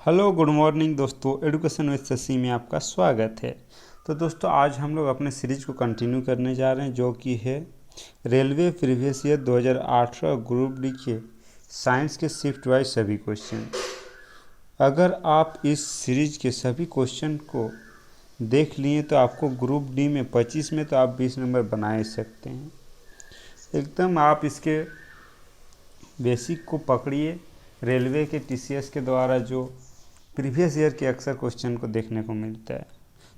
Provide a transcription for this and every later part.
Hello good morning दोस्तों, education with Shashi में आपका स्वागत है। तो दोस्तों आज हम लोग अपने सीरीज को कंटिन्यू करने जा रहे हैं, जो कि है railway previous year 2018 group D के साइंस के शिफ्ट वाइज सभी क्वेश्चन। अगर आप इस सीरीज के सभी क्वेश्चन को देख लिए तो आपको ग्रुप डी में 25 में तो आप 20 नंबर बना ही सकते हैं। एकदम आप इसके बेसिक को पकड़िए। रेलवे के टीसीएस के द्वारा जो प्रीवियस ईयर के अक्सर क्वेश्चन को देखने को मिलता है,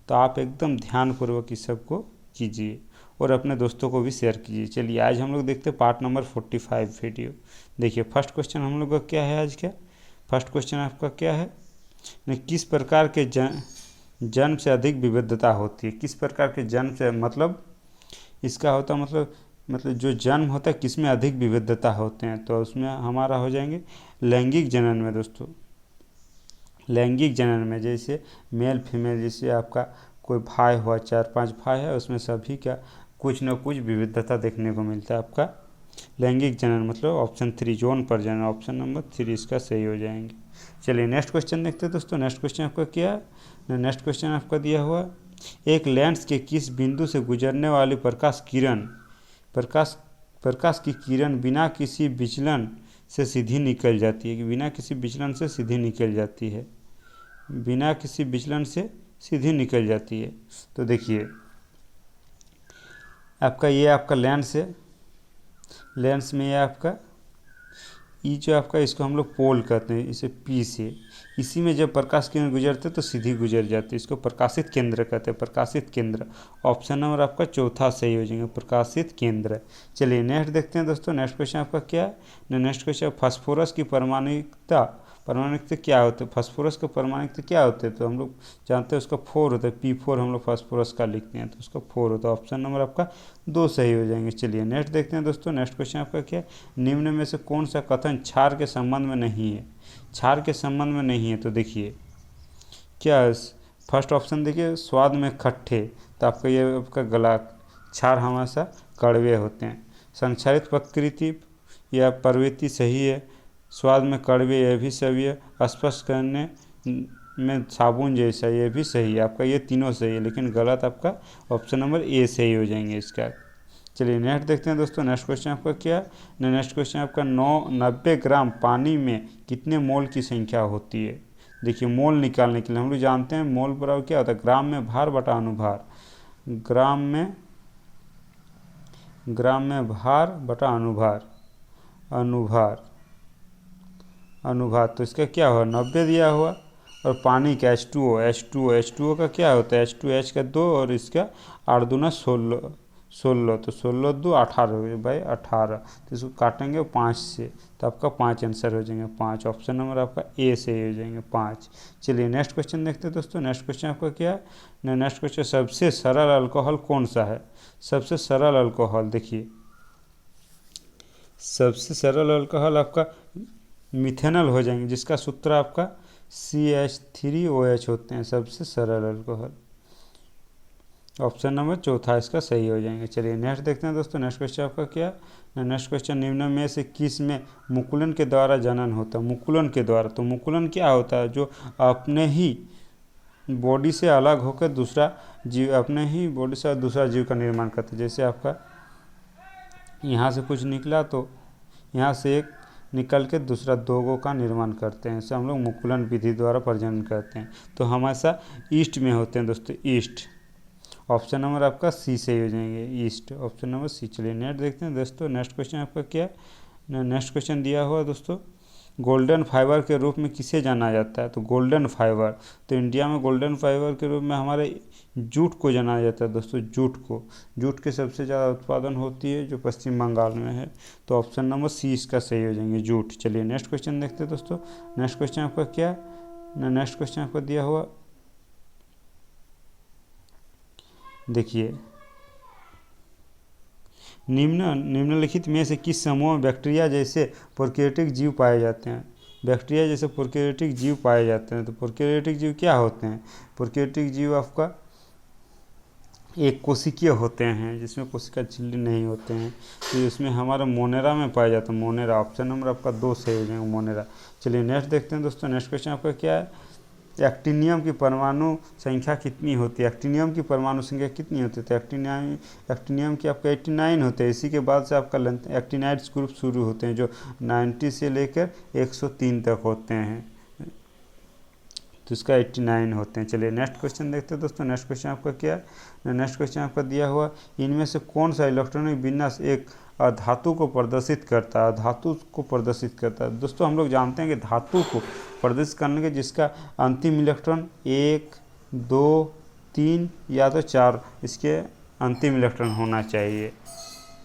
तो आप एकदम ध्यानपूर्वक इस सबको कीजिए और अपने दोस्तों को भी शेयर कीजिए। चलिए आज हम लोग देखते हैं पार्ट नंबर 45 वीडियो। देखिए फर्स्ट क्वेश्चन हम लोग का क्या है आज का। फर्स्ट क्वेश्चन आपका क्या है, किस प्रकार के जन्म से अधिक विविधता होती है। किस प्रकार के जन्म से मतलब इसका होता मतलब जो जन्म होता है किस में अधिक विविधता होते हैं, तो उसमें हमारा हो जाएंगे लैंगिक जनन में। दोस्तों लैंगिक जनन में जैसे मेल फीमेल, जैसे आपका कोई भाई हुआ, 4-5 भाई है, उसमें सभी का कुछ न कुछ विविधता देखने को मिलता है। आपका लैंगिक जनन मतलब ऑप्शन 3 जोन पर जनन, ऑप्शन नंबर 3 इसका सही हो जाएंगे। चलिए नेक्स्ट क्वेश्चन देखते हैं दोस्तों। नेक्स्ट क्वेश्चन आपका क्या है। नेक्स्ट क्वेश्चन आपका दिया हुआ, एक लेंस के किस बिंदु से गुजरने वाली प्रकाश की किरण बिना किसी विचलन से सीधी निकल जाती है। बिना किसी विचलन से सीधी निकल जाती है। बिना किसी विचलन से सीधी निकल जाती है। तो देखिए आपका ये आपका लेंस है। लेंस में ये आपका जो आपका इसको हम लोग पोल कहते हैं, इसे पी से, इसी में जब प्रकाश किरण गुजरते तो सीधी गुजर जाती है। इसको प्रकाशित केंद्र कहते हैं, प्रकाशित केंद्र। ऑप्शन नंबर आपका चौथा सही हो जाएगा, प्रकाशित केंद्र। चलिए नेक्स्ट देखते हैं दोस्तों। नेक्स्ट क्वेश्चन आपका क्या है। नेक्स्ट क्वेश्चन, फास्फोरस की परमाणुकता क्या होता है। फास्फोरस का परमाणुकता क्या होते हैं, तो हम लोग जानते हैं उसका 4 होता है, P4 हम लोग फास्फोरस का लिखते हैं, तो उसका 4 होता है। ऑप्शन नंबर आपका 2 सही हो जाएंगे। चलिए नेक्स्ट देखते हैं दोस्तों। नेक्स्ट क्वेश्चन आपका क्या है, निम्न में से कौन सा कथन क्षार के संबंध में नहीं है। क्षार के संबंध में नहीं है, तो देखिए क्या फर्स्ट ऑप्शन देखिए, स्वाद में खट्टे, तो आपका ये आपका गलत। क्षार हमेशा कड़वे होते हैं। संक्षारित प्रकृति या प्रवृत्ति सही है। स्वाद में कड़वे यह भी सही है। स्पर्श करने में साबुन जैसा ये भी सही है। आपका ये तीनों सही है, लेकिन गलत आपका ऑप्शन नंबर ए सही हो जाएंगे इसका। चलिए नेक्स्ट देखते हैं दोस्तों। नेक्स्ट क्वेश्चन आपका क्या है। नेक्स्ट क्वेश्चन आपका 90 ग्राम पानी में कितने मोल की संख्या होती है। देखिए मोल निकालने के लिए हम लोग जानते हैं मोल बराबर क्या होता है, ग्राम में भार बटा अनुभार। ग्राम में भार बटा अनुभार। तो इसका क्या हुआ, 90 दिया हुआ। और पानी का H2O का क्या होता है, H2H का 2 और इसका 8 दूना 16, तो 16 2 18 बाई 18, तो इसको काटेंगे 5 से, तो आपका 5 आंसर हो जाएंगे। 5 ऑप्शन नंबर आपका ए से हो जाएंगे 5। चलिए नेक्स्ट क्वेश्चन देखते हैं दोस्तों। नेक्स्ट क्वेश्चन आपका क्या है। नेक्स्ट क्वेश्चन, सबसे सरल अल्कोहल कौन सा है। सबसे सरल अल्कोहल देखिए, सबसे सरल अल्कोहल आपका मिथेनॉल हो जाएंगे, जिसका सूत्र आपका CH3OH होते हैं। सबसे सरल अल्कोहल ऑप्शन नंबर चौथा इसका सही हो जाएंगे। चलिए नेक्स्ट देखते हैं दोस्तों। नेक्स्ट क्वेश्चन आपका क्या है। नेक्स्ट क्वेश्चन, निम्न में से किस में मुकुलन के द्वारा जनन होता है। मुकुलन के द्वारा, तो मुकुलन क्या होता है, जो अपने ही बॉडी से अलग होकर दूसरा जीव, अपने ही बॉडी से दूसरा जीव का निर्माण करता है। जैसे आपका यहाँ से कुछ निकला तो यहाँ से एक निकल के दूसरा दोगों का निर्माण करते हैं, इसे हम लोग मुकुलन विधि द्वारा प्रजनन करते हैं। तो हमेशा ईस्ट में होते हैं दोस्तों, ईस्ट। ऑप्शन नंबर आपका सी सही हो जाएंगे, ईस्ट, ऑप्शन नंबर सी। चलिए नेक्स्ट देखते हैं दोस्तों। नेक्स्ट क्वेश्चन आपका क्या है। नेक्स्ट क्वेश्चन दिया हुआ दोस्तों, गोल्डन फाइबर के रूप में किसे जाना जाता है। तो गोल्डन फाइबर, तो इंडिया में गोल्डन फाइबर के रूप में हमारे जूट को जाना जाता है दोस्तों। जूट के सबसे ज़्यादा उत्पादन होती है जो पश्चिम बंगाल में है, तो ऑप्शन नंबर सी इसका सही हो जाएंगे, जूट। चलिए नेक्स्ट क्वेश्चन देखते हैं दोस्तों। नेक्स्ट क्वेश्चन आपका क्या है। नेक्स्ट क्वेश्चन आपको दिया हुआ, देखिए निम्नलिखित में से किस समूह में बैक्टीरिया जैसे प्रोकैरियोटिक जीव पाए जाते हैं। बैक्टीरिया जैसे प्रोकैरियोटिक जीव पाए जाते हैं, तो प्रोकैरियोटिक जीव क्या होते हैं। प्रोकैरियोटिक जीव आपका एक कोशिकीय होते हैं, जिसमें कोशिका झिल्ली नहीं होते हैं, तो इसमें हमारा मोनेरा में पाया जाता है। मोनेरा ऑप्शन नंबर आपका 2 सही हो जाएगा, मोनेरा। चलिए नेक्स्ट देखते हैं दोस्तों। नेक्स्ट क्वेश्चन आपका क्या है, एक्टिनियम की परमाणु संख्या कितनी होती है? एक्टिनियम की परमाणु संख्या कितनी होती है? तो एक्टिनियम की आपका 89 होते हैं। इसी के बाद से आपका एक्टिनाइड्स ग्रुप शुरू होते हैं, जो 90 से लेकर 103 तक होते हैं, तो इसका 89 होते हैं। चलिए नेक्स्ट क्वेश्चन देखते हैं दोस्तों। नेक्स्ट क्वेश्चन आपका क्या है, नेक्स्ट क्वेश्चन आपका दिया हुआ, इनमें से कौन सा इलेक्ट्रॉनिक विन्यास एक धातु को प्रदर्शित करता है? धातु को प्रदर्शित करता है दोस्तों, हम लोग जानते हैं कि धातु को प्रदर्शित करने के जिसका अंतिम इलेक्ट्रॉन 1, 2, 3 या तो 4 इसके अंतिम इलेक्ट्रॉन होना चाहिए,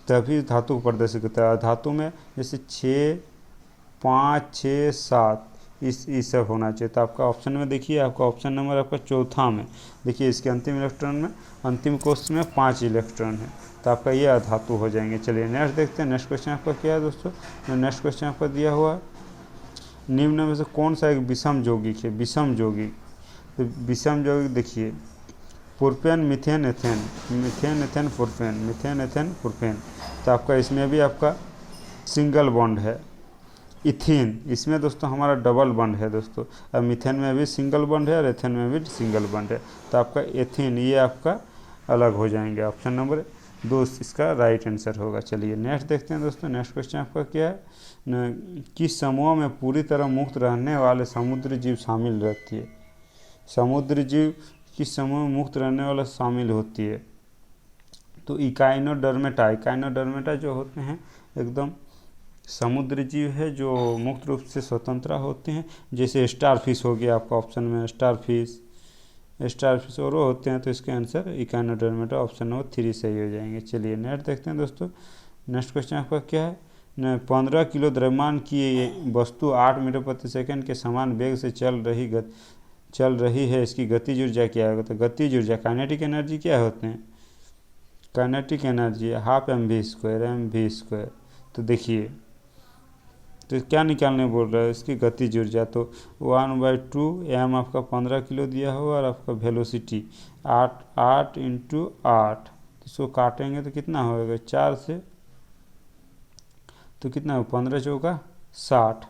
तभी धातु को प्रदर्शित करता है। धातु में जैसे 6, 5, 6, 7 इस सब होना चाहिए। तो आपका ऑप्शन में देखिए, आपका ऑप्शन नंबर आपका चौथा में देखिए, इसके अंतिम इलेक्ट्रॉन में, अंतिम कोष्ठ में 5 इलेक्ट्रॉन है, तो आपका ये अधातु हो जाएंगे। चलिए नेक्स्ट देखते हैं। नेक्स्ट क्वेश्चन आपका क्या है दोस्तों। नेक्स्ट क्वेश्चन आपका दिया हुआ, निम्न में से कौन सा एक विषम यौगिक है? विषम यौगिक, तो विषम यौगिक देखिए, propane, methane, ethane, methane, ethane, propane, methane, ethane, propane, तो आपका इसमें भी आपका सिंगल बॉन्ड है। इथेन, इसमें दोस्तों हमारा डबल बॉन्ड है दोस्तों, अब मीथेन में भी सिंगल बॉन्ड है और एथेन में भी सिंगल बॉन्ड है, तो आपका एथेन ये आपका अलग हो जाएंगे। ऑप्शन नंबर 2 इसका राइट आंसर होगा। चलिए नेक्स्ट देखते हैं दोस्तों। नेक्स्ट क्वेश्चन आपका क्या है, किस समूह में पूरी तरह मुक्त रहने वाले समुद्री जीव शामिल रहती है? समुद्री जीव किस समूह में मुक्त रहने वाला शामिल होती है? तो इकाइनोडर्मेटा, इकाइनोडर्मेटा जो होते हैं एकदम समुद्री जीव है जो मुक्त रूप से स्वतंत्र होते हैं, जैसे स्टारफिश हो गया आपका ऑप्शन में, स्टारफिश और वो होते हैं, तो इसके आंसर इकाइनोडर्मेटा ऑप्शन नंबर 3 सही हो जाएंगे। चलिए नेक्स्ट देखते हैं दोस्तों। नेक्स्ट क्वेश्चन आपका क्या है, 15 किलो द्रव्यमान की वस्तु 8 मीटर प्रति सेकंड के समान वेग से चल रही है, इसकी गतिज ऊर्जा क्या है? तो गतिज ऊर्जा, काइनेटिक एनर्जी क्या होते हैं? Kinetic energy half mv²। तो देखिए, तो क्या निकालने बोल रहा है, इसकी गतिज ऊर्जा, तो 1/2 m आपका 15 किलो दिया हुआ, और आपका वेलोसिटी 8 × 8, तो इसको काटेंगे तो कितना होगा, 4 से, तो कितना हो, 15 चौका 60,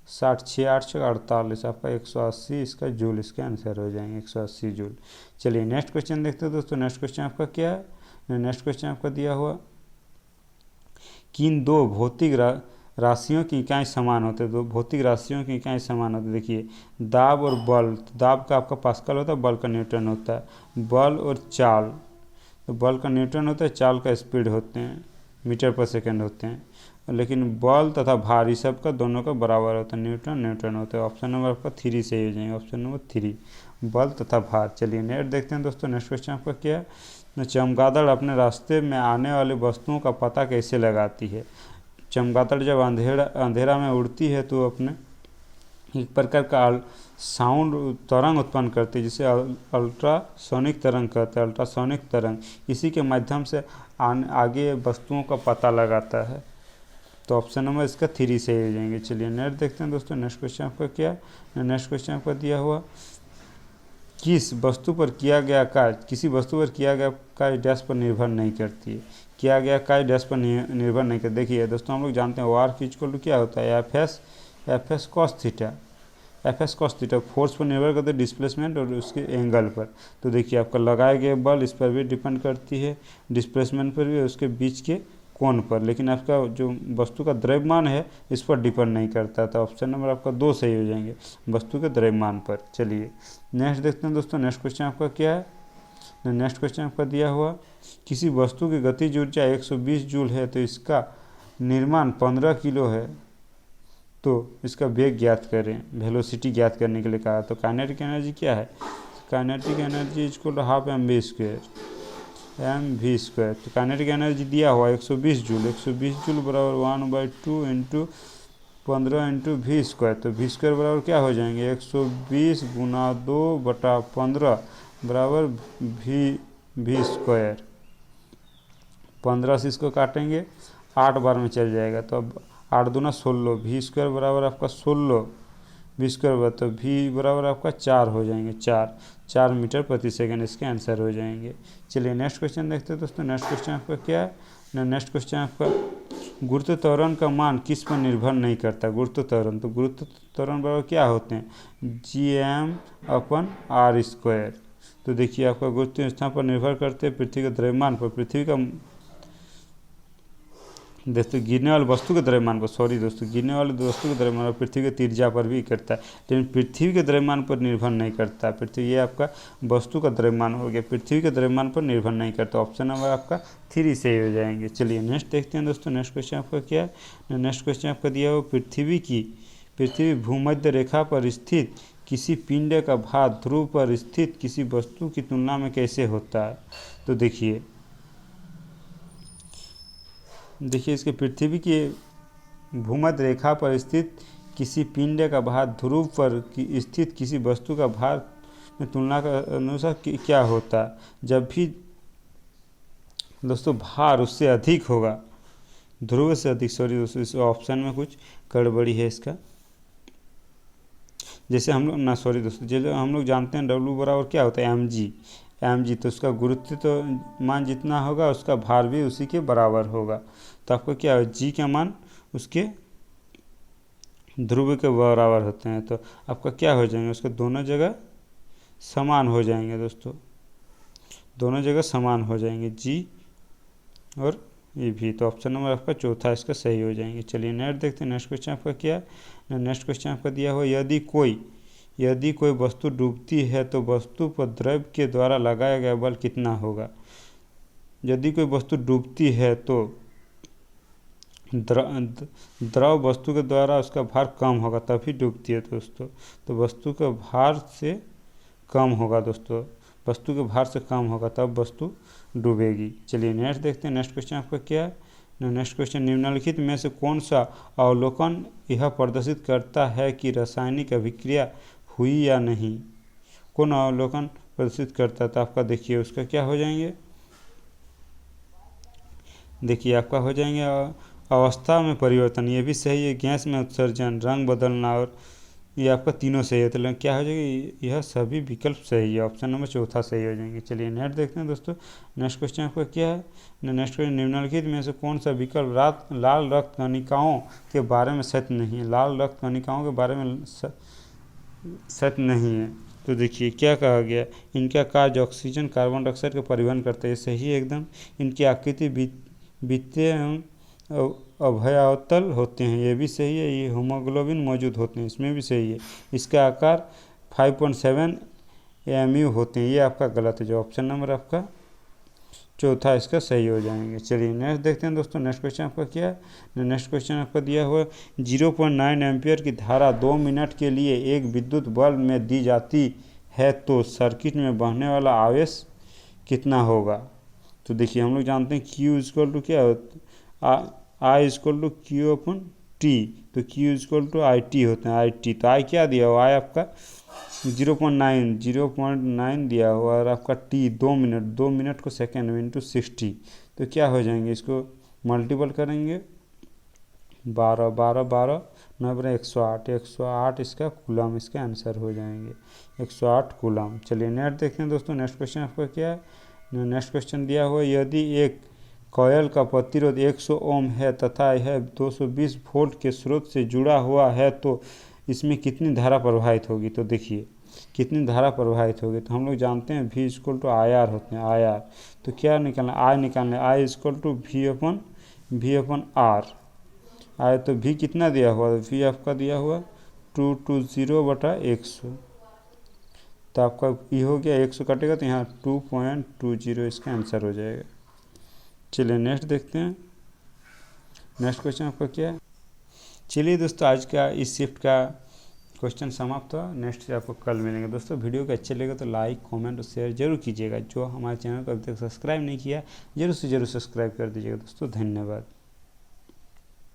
6 8 6 48, आपका 180 इसका जूल, इसका आंसर हो जाएंगे 180 जूल। चलिए नेक्स्ट क्वेश्चन देखते हैं दोस्तों। नेक्स्ट क्वेश्चन आपका क्या है, नेक्स्ट क्वेश्चन आपका दिया हुआ, किन दो भौतिक राशियों की इकाई समान होते हैं? दो भौतिक राशियों की इकाई समान होती है। देखिए, दाब और बल, तो दाब का आपका पास्कल होता है, बल का न्यूटन होता है। बल और चाल, तो बल का न्यूटन होता है, चाल का स्पीड होते हैं, मीटर पर सेकंड होते हैं। लेकिन बल तथा भार इस सब का दोनों का बराबर होता है, न्यूटन होता है। ऑप्शन नंबर आपका 3 सही हो जाएंगे, ऑप्शन नंबर 3, बल तथा भार। चलिए नेक्स्ट देखते हैं दोस्तों। नेक्स्ट क्वेश्चन आपका क्या है, चमगादड़ अपने रास्ते में आने वाली वस्तुओं का पता कैसे लगाती है? चमगादड़ जब अंधेरा में उड़ती है तो अपने एक प्रकार का साउंड तरंग उत्पन्न करती है, जिसे अल्ट्रासोनिक तरंग कहते हैं, अल्ट्रासोनिक तरंग, इसी के माध्यम से आगे वस्तुओं का पता लगाता है। तो ऑप्शन नंबर इसका 3 सही हो जाएंगे। चलिए नेक्स्ट देखते हैं दोस्तों। नेक्स्ट क्वेश्चन आपका क्या है, नेक्स्ट क्वेश्चन आपका दिया हुआ, किसी वस्तु पर किया गया कार्य डैश पर निर्भर नहीं करती है? किया गया कार्य डैश पर निर्भर नहीं करती। देखिए दोस्तों, हम लोग जानते हैं वर्क इक्वल टू क्या होता है, F S cos theta, force पर निर्भर करते हैं, डिस्प्लेसमेंट और उसके एंगल पर। तो देखिए, आपका लगाए गए बल इस पर भी डिपेंड करती है, डिस्प्लेसमेंट पर भी, उसके बीच के कोण पर, लेकिन आपका जो वस्तु का द्रव्यमान है इस पर डिपेंड नहीं करता। तो ऑप्शन नंबर आपका 2 सही हो जाएंगे, वस्तु के द्रव्यमान पर। चलिए नेक्स्ट देखते हैं दोस्तों। नेक्स्ट क्वेश्चन आपका क्या है, नेक्स्ट क्वेश्चन आपका दिया हुआ, किसी वस्तु की गतिज ऊर्जा 120 जूल है, तो इसका निर्माण 15 किलो है, तो इसका वेग ज्ञात करें, वेलोसिटी ज्ञात करने के लिए कहा। तो काइनेटिक एनर्जी क्या है, kinetic energy equal to half mv², तो काइनेटिक एनर्जी दिया हुआ 120 जूल, 120 जूल बराबर 1/2 × 15 × v², तो v² बराबर क्या हो जाएंगे, 120 × 2/15 बराबर v²। 15 से इसको काटेंगे 8 बार में चल जाएगा, तो अब 8 दूना 16, v² बराबर आपका 16, v² बराबर, तो v बराबर आपका 4 हो जाएंगे, 4 मीटर प्रति सेकंड इसके आंसर हो जाएंगे। चलिए नेक्स्ट क्वेश्चन देखते हैं दोस्तों। नेक्स्ट क्वेश्चन आपका क्या है? नेक्स्ट क्वेश्चन आपका गुरुत्व त्वरण का मान किस पर निर्भर नहीं करता? गुरुत्व त्वरण, तो गुरुत्व त्वरण बराबर क्या होते हैं? Gm/r²। तो देखिए आपका गुरुत्व स्थान पर निर्भर करते हैं पृथ्वी के द्रव्यमान पर, पृथ्वी का दोस्तों गिरने वाले वस्तु के द्रव्यमान पर, गिरने वाले वस्तु के द्रव्यमान और पृथ्वी के त्रिज्या पर भी करता है, लेकिन पृथ्वी के द्रव्यमान पर निर्भर नहीं करता। पृथ्वी, ये आपका वस्तु का द्रव्यमान हो गया, पृथ्वी के द्रव्यमान पर निर्भर नहीं करता। ऑप्शन नंबर आपका 3 सही हो जाएंगे। चलिए नेक्स्ट देखते हैं दोस्तों। नेक्स्ट क्वेश्चन आपका क्या है? नेक्स्ट क्वेश्चन आपका दिया हो पृथ्वी भूमध्य रेखा पर स्थित किसी पिंड का भार ध्रुव पर स्थित किसी वस्तु की तुलना में कैसे होता है? तो देखिए इसके पृथ्वी की भूमध्य रेखा पर स्थित किसी पिंड का भार ध्रुव पर स्थित किसी वस्तु का भार में तुलना का अनुसार क्या होता है? जब भी दोस्तों भार उससे अधिक होगा, ध्रुव से अधिक, दोस्तों इस ऑप्शन में कुछ गड़बड़ी है इसका। जैसे हम लोग जानते हैं W बराबर क्या होता है? mg, तो उसका गुरुत्व तो मान जितना होगा उसका भार भी उसी के बराबर होगा। तो आपको क्या है? g का मान उसके ध्रुव के बराबर होते हैं, तो आपका क्या हो जाएंगे? उसके दोनों जगह समान हो जाएंगे दोस्तों, दोनों जगह समान हो जाएंगे g और ये भी। तो ऑप्शन नंबर आपका चौथा इसका सही हो जाएंगे। चलिए नेक्स्ट देखते हैं। नेक्स्ट क्वेश्चन आपका क्या है? नेक्स्ट क्वेश्चन आपका दिया हुआ यदि कोई वस्तु डूबती है तो वस्तु पर द्रव के द्वारा लगाया गया बल कितना होगा? यदि कोई वस्तु डूबती है तो द्रव वस्तु के द्वारा उसका भार कम होगा, तभी डूबती है दोस्तों। तो वस्तु के भार से कम होगा दोस्तों, वस्तु के भार से कम होगा तब वस्तु डूबेगी। चलिए नेक्स्ट देखते हैं। नेक्स्ट क्वेश्चन आपका क्या है? नेक्स्ट क्वेश्चन निम्नलिखित में से कौन सा अवलोकन यह प्रदर्शित करता है कि रासायनिक अभिक्रिया हुई या नहीं? कौन अवलोकन प्रदर्शित करता है? तो आपका देखिए उसका क्या हो जाएंगे? देखिए आपका हो जाएंगे अवस्था में परिवर्तन, ये भी सही है, गैस में उत्सर्जन, रंग बदलना, और ये आपका तीनों सही है। तो क्या हो जाएगी? यह सभी विकल्प सही है, ऑप्शन नंबर चौथा सही हो जाएंगे। चलिए नेक्स्ट देखते हैं दोस्तों। नेक्स्ट क्वेश्चन आपका क्या है? नेक्स्ट क्वेश्चन निम्नलिखित में से कौन सा विकल्प लाल रक्त कणिकाओं के बारे में सत्य नहीं है? लाल रक्त कणिकाओं के बारे में सत्य नहीं है। तो देखिए क्या कहा गया? इनका कार्य ऑक्सीजन कार्बन डाइऑक्साइड का परिवहन करते हैं, सही है एकदम। इनकी आकृति वित्तीय एवं अभयावतल होते हैं, ये भी सही है। ये हीमोग्लोबिन मौजूद होते हैं, इसमें भी सही है। इसका आकार 5.7 mu होते हैं, ये आपका गलत है। जो ऑप्शन नंबर आपका चौथा इसका सही हो जाएंगे। चलिए नेक्स्ट देखते हैं दोस्तों। नेक्स्ट क्वेश्चन आपका क्या है? नेक्स्ट क्वेश्चन आपका दिया हुआ 0.9 एम्पियर की धारा 2 मिनट के लिए एक विद्युत बल्ब में दी जाती है तो सर्किट में बहने वाला आवेश कितना होगा? तो देखिए हम लोग जानते हैं Q इक्वल टू क्या होता है? I इक्वल टू Q/T, तो Q इक्वल टू IT होते हैं, IT। तो I क्या दिया हुआ? I आपका 0.9 दिया हुआ, और आपका T 2 मिनट को सेकेंड में इंटू 60, तो क्या हो जाएंगे? इसको मल्टीपल करेंगे 12 9 108 इसका कूलम, इसका आंसर हो जाएंगे 108 कूलम। चलिए नेक्स्ट देखते हैं दोस्तों। नेक्स्ट क्वेश्चन आपका क्या है? नेक्स्ट क्वेश्चन दिया हुआ यदि एक कॉयल का प्रतिरोध 100 ओम है तथा यह 220 वोल्ट के स्रोत से जुड़ा हुआ है तो इसमें कितनी धारा प्रवाहित होगी? तो देखिए कितनी धारा प्रवाहित होगी, तो हम लोग जानते हैं V इक्वल टू IR होते हैं, IR। तो क्या निकालना? I निकालना, I equal to V/R। I तो V कितना दिया हुआ? V आपका दिया हुआ 220/100, तो आपका ये हो गया 100 कटेगा तो यहाँ 2.20 इसका आंसर हो जाएगा। चलिए नेक्स्ट देखते हैं। नेक्स्ट क्वेश्चन आपका क्या है? चलिए दोस्तों आज का इस शिफ्ट का क्वेश्चन समाप्त हुआ। नेक्स्ट से आपको कल मिलेंगे दोस्तों। वीडियो को अच्छे लगे तो लाइक कमेंट और शेयर जरूर कीजिएगा। जो हमारे चैनल को अभी तक सब्सक्राइब नहीं किया जरूर से जरूर सब्सक्राइब कर दीजिएगा दोस्तों। धन्यवाद।